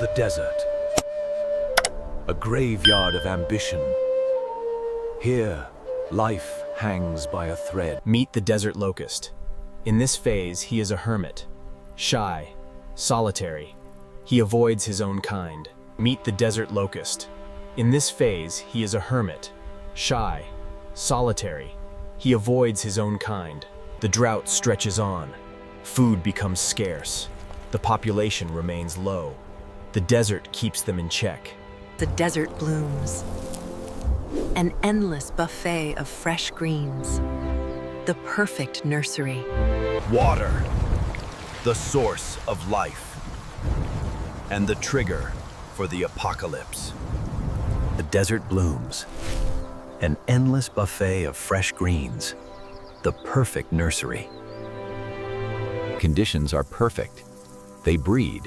The desert. A graveyard of ambition. Here, life hangs by a thread. Meet the desert locust. In this phase, he is a hermit. Shy, solitary. He avoids his own kind. Meet the desert locust. In this phase, he is a hermit. Shy, solitary. He avoids his own kind. The drought stretches on. Food becomes scarce. The population remains low. The desert keeps them in check. The desert blooms. An endless buffet of fresh greens. The perfect nursery. Water, the source of life, and the trigger for the apocalypse. The desert blooms. An endless buffet of fresh greens. The perfect nursery. Conditions are perfect. They breed.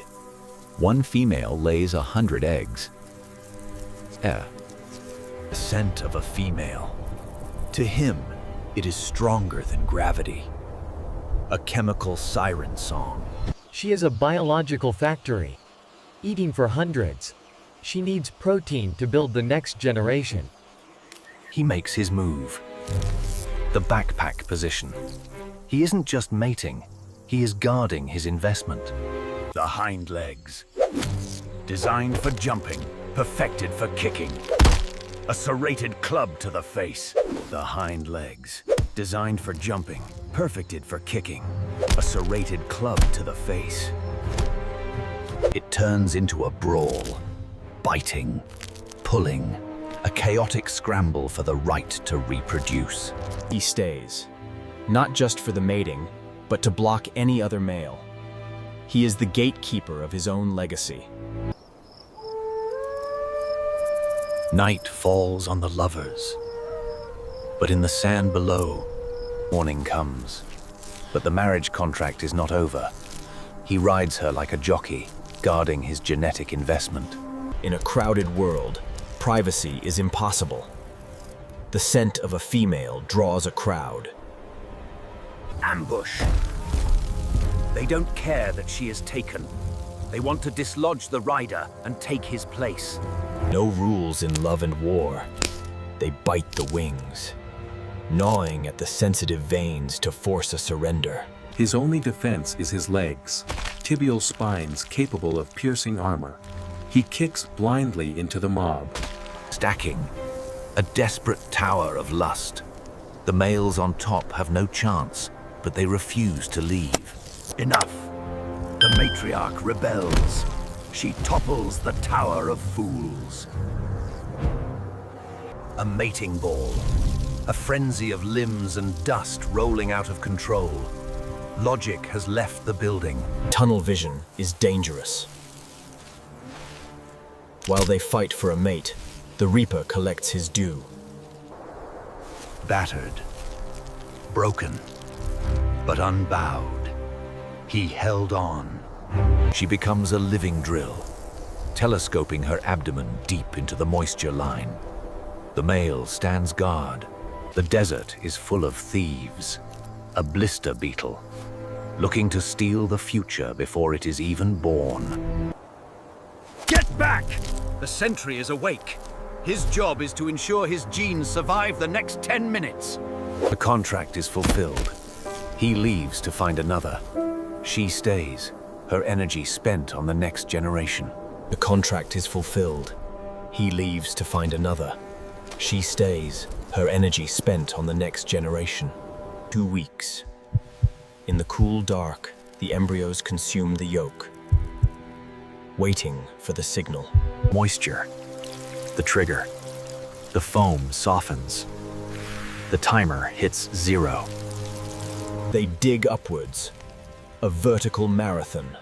One female lays 100 eggs. The scent of a female. To him, it is stronger than gravity. A chemical siren song. She is a biological factory, eating for hundreds. She needs protein to build the next generation. He makes his move. The backpack position. He isn't just mating, he is guarding his investment. The hind legs. Designed for jumping, perfected for kicking. A serrated club to the face. The hind legs. Designed for jumping, perfected for kicking. A serrated club to the face. It turns into a brawl. Biting, pulling, a chaotic scramble for the right to reproduce. He stays, not just for the mating, but to block any other male. He is the gatekeeper of his own legacy. Night falls on the lovers. But in the sand below, morning comes. But the marriage contract is not over. He rides her like a jockey, guarding his genetic investment. In a crowded world, privacy is impossible. The scent of a female draws a crowd. Ambush. They don't care that she is taken. They want to dislodge the rider and take his place. No rules in love and war. They bite the wings, gnawing at the sensitive veins to force a surrender. His only defense is his legs, tibial spines capable of piercing armor. He kicks blindly into the mob. Stacking, a desperate tower of lust. The males on top have no chance, but they refuse to leave. Enough. The matriarch rebels. She topples the Tower of Fools. A mating ball. A frenzy of limbs and dust rolling out of control. Logic has left the building. Tunnel vision is dangerous. While they fight for a mate, the Reaper collects his due. Battered. Broken. But unbowed. He held on. She becomes a living drill, telescoping her abdomen deep into the moisture line. The male stands guard. The desert is full of thieves. A blister beetle, looking to steal the future before it is even born. Get back! The sentry is awake. His job is to ensure his genes survive the next 10 minutes. The contract is fulfilled. He leaves to find another. She stays, her energy spent on the next generation. The contract is fulfilled. He leaves to find another. She stays, her energy spent on the next generation. 2 weeks. In the cool dark, the embryos consume the yolk, waiting for the signal. Moisture. The trigger. The foam softens. The timer hits 0. They dig upwards. A vertical marathon,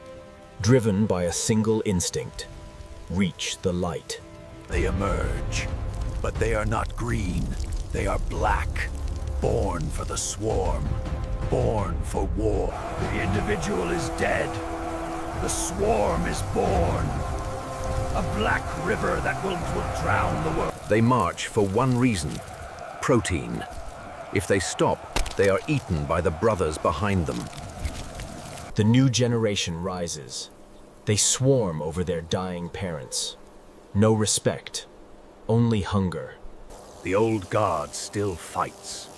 driven by a single instinct. Reach the light. They emerge, but they are not green. They are black, born for the swarm, born for war. The individual is dead. The swarm is born. A black river that will drown the world. They march for one reason: protein. If they stop, they are eaten by the brothers behind them. The new generation rises. They swarm over their dying parents. No respect, only hunger. The old guard still fights,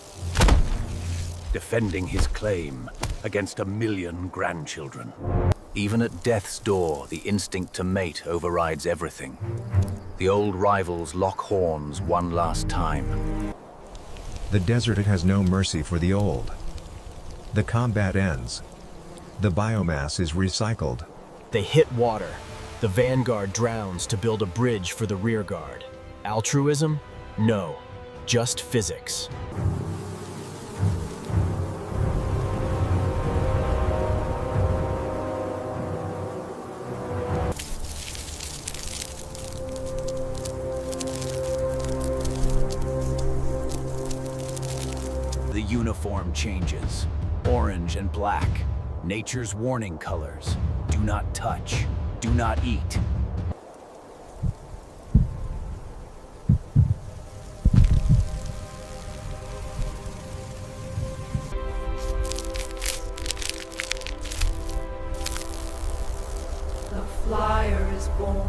defending his claim against 1,000,000 grandchildren. Even at death's door, the instinct to mate overrides everything. The old rivals lock horns one last time. The desert, it has no mercy for the old. The combat ends. The biomass is recycled. They hit water. The vanguard drowns to build a bridge for the rearguard. Altruism? No, just physics. The uniform changes. Orange and black. Nature's warning colors. Do not touch. Do not eat. The flyer is born.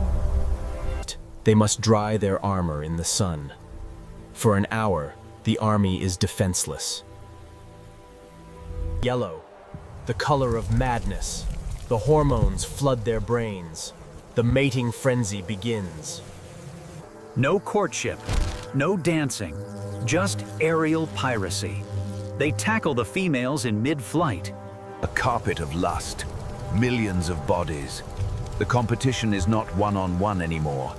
They must dry their armor in the sun. For an hour, the army is defenseless. Yellow, the color of madness. The hormones flood their brains. The mating frenzy begins. No courtship, no dancing, just aerial piracy. They tackle the females in mid-flight. A carpet of lust, millions of bodies. The competition is not one-on-one anymore.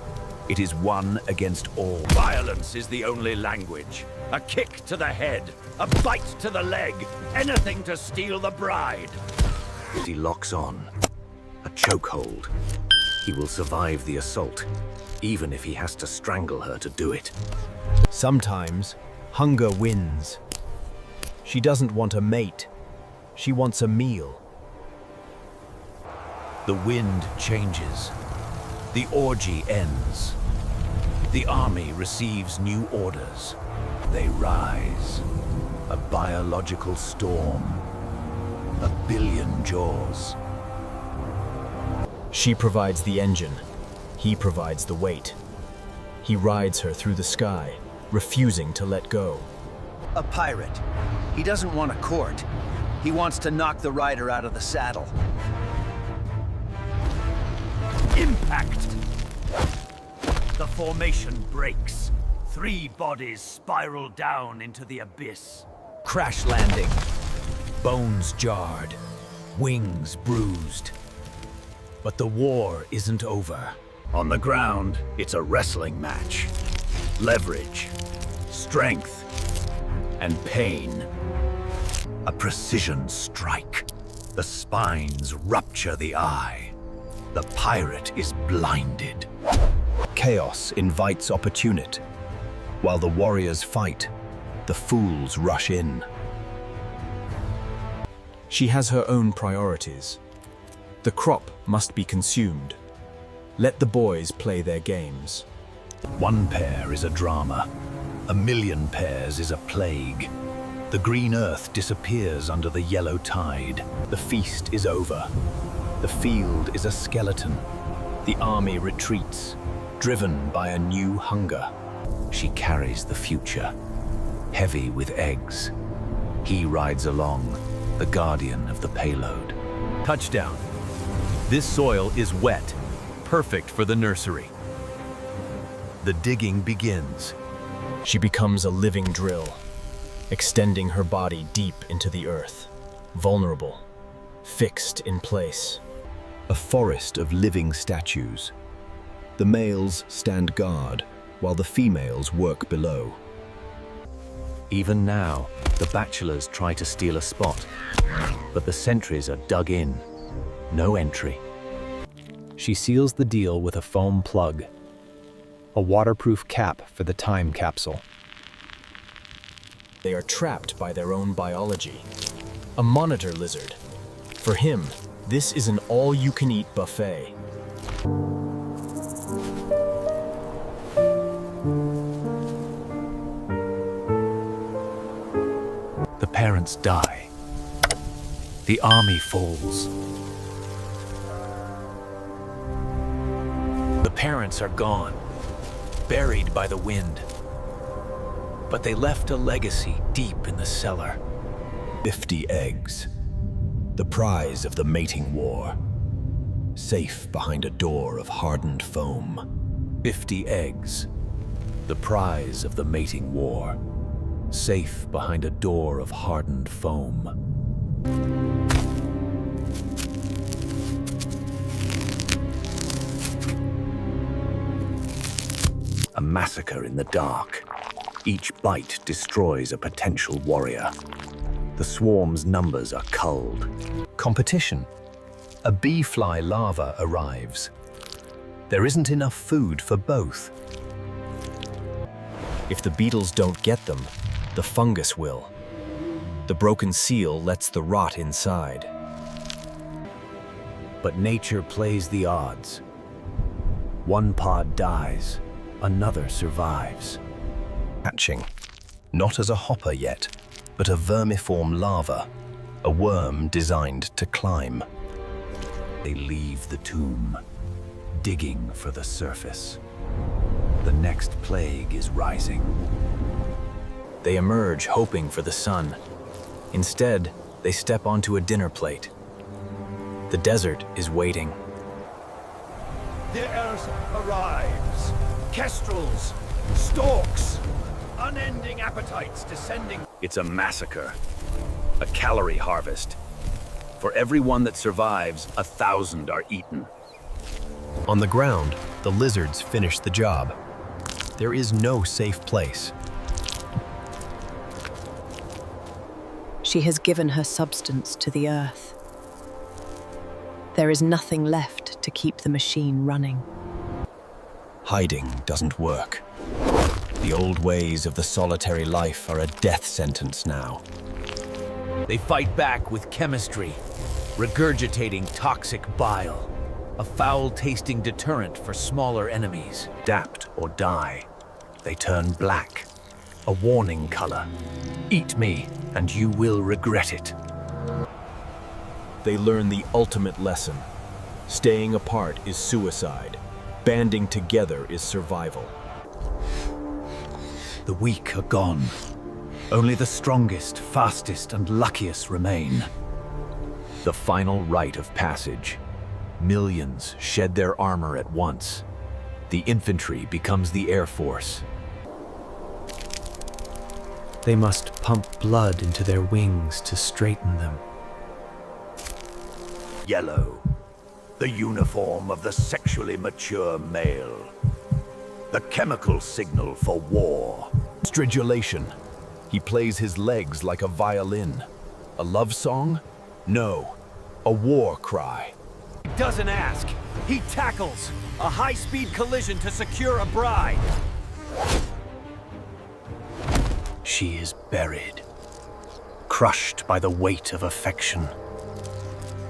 It is one against all. Violence is the only language. A kick to the head, a bite to the leg, anything to steal the bride. He locks on. A chokehold. He will survive the assault, even if he has to strangle her to do it. Sometimes, hunger wins. She doesn't want a mate. She wants a meal. The wind changes. The orgy ends. The army receives new orders. They rise. A biological storm. 1,000,000,000 jaws. She provides the engine. He provides the weight. He rides her through the sky, refusing to let go. A pirate. He doesn't want a court. He wants to knock the rider out of the saddle. Impact! The formation breaks. 3 bodies spiral down into the abyss. Crash landing. Bones jarred. Wings bruised. But the war isn't over. On the ground, it's a wrestling match. Leverage, strength, and pain. A precision strike. The spines rupture the eye. The pirate is blinded. Chaos invites opportunity. While the warriors fight, the fools rush in. She has her own priorities. The crop must be consumed. Let the boys play their games. 1 pair is a drama. 1,000,000 pairs is a plague. The green earth disappears under the yellow tide. The feast is over. The field is a skeleton. The army retreats, driven by a new hunger. She carries the future, heavy with eggs. He rides along, the guardian of the payload. Touchdown. This soil is wet, perfect for the nursery. The digging begins. She becomes a living drill, extending her body deep into the earth, vulnerable, fixed in place. A forest of living statues. The males stand guard, while the females work below. Even now, the bachelors try to steal a spot, but the sentries are dug in. No entry. She seals the deal with a foam plug, a waterproof cap for the time capsule. They are trapped by their own biology. A monitor lizard. For him, this is an all-you-can-eat buffet. The parents die. The army falls. The parents are gone, buried by the wind. But they left a legacy deep in the cellar. 50 eggs, the prize of the mating war. Safe behind a door of hardened foam. 50 eggs, the prize of the mating war. Safe behind a door of hardened foam. A massacre in the dark. Each bite destroys a potential warrior. The swarm's numbers are culled. Competition. A bee-fly larva arrives. There isn't enough food for both. If the beetles don't get them, the fungus will. The broken seal lets the rot inside. But nature plays the odds. One pod dies, another survives. Hatching, not as a hopper yet, but a vermiform larva, a worm designed to climb. They leave the tomb, digging for the surface. The next plague is rising. They emerge hoping for the sun. Instead, they step onto a dinner plate. The desert is waiting. The earth arrives. Kestrels, storks, unending appetites descending. It's a massacre, a calorie harvest. For every one that survives, 1,000 are eaten. On the ground, the lizards finish the job. There is no safe place. She has given her substance to the earth. There is nothing left to keep the machine running. Hiding doesn't work. The old ways of the solitary life are a death sentence now. They fight back with chemistry, regurgitating toxic bile, a foul-tasting deterrent for smaller enemies. Adapt or die. They turn black, a warning color. Eat me, and you will regret it. They learn the ultimate lesson. Staying apart is suicide. Banding together is survival. The weak are gone. Only the strongest, fastest, and luckiest remain. The final rite of passage. Millions shed their armor at once. The infantry becomes the Air Force. They must pump blood into their wings to straighten them. Yellow, the uniform of the sexually mature male. The chemical signal for war. Stridulation. He plays his legs like a violin. A love song? No, a war cry. He doesn't ask. He tackles. A high-speed collision to secure a bride. She is buried, crushed by the weight of affection.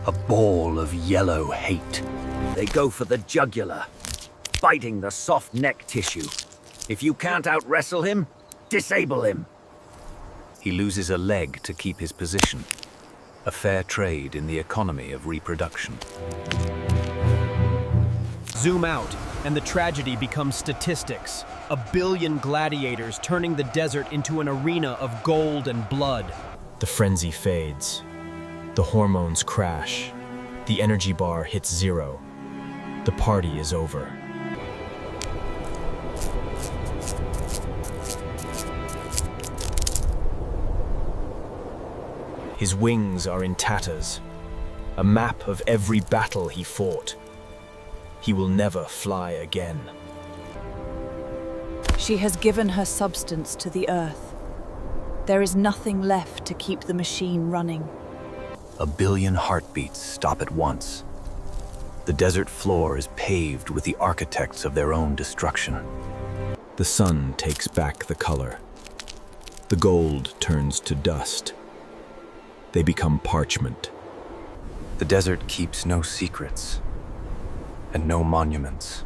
A ball of yellow hate. They go for the jugular, biting the soft neck tissue. If you can't out-wrestle him, disable him. He loses a leg to keep his position. A fair trade in the economy of reproduction. Zoom out, and the tragedy becomes statistics. 1 billion gladiators turning the desert into an arena of gold and blood. The frenzy fades. The hormones crash. The energy bar hits zero. The party is over. His wings are in tatters, a map of every battle he fought. He will never fly again. She has given her substance to the earth. There is nothing left to keep the machine running. 1 billion heartbeats stop at once. The desert floor is paved with the architects of their own destruction. The sun takes back the color. The gold turns to dust. They become parchment. The desert keeps no secrets and no monuments.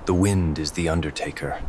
The wind is the undertaker,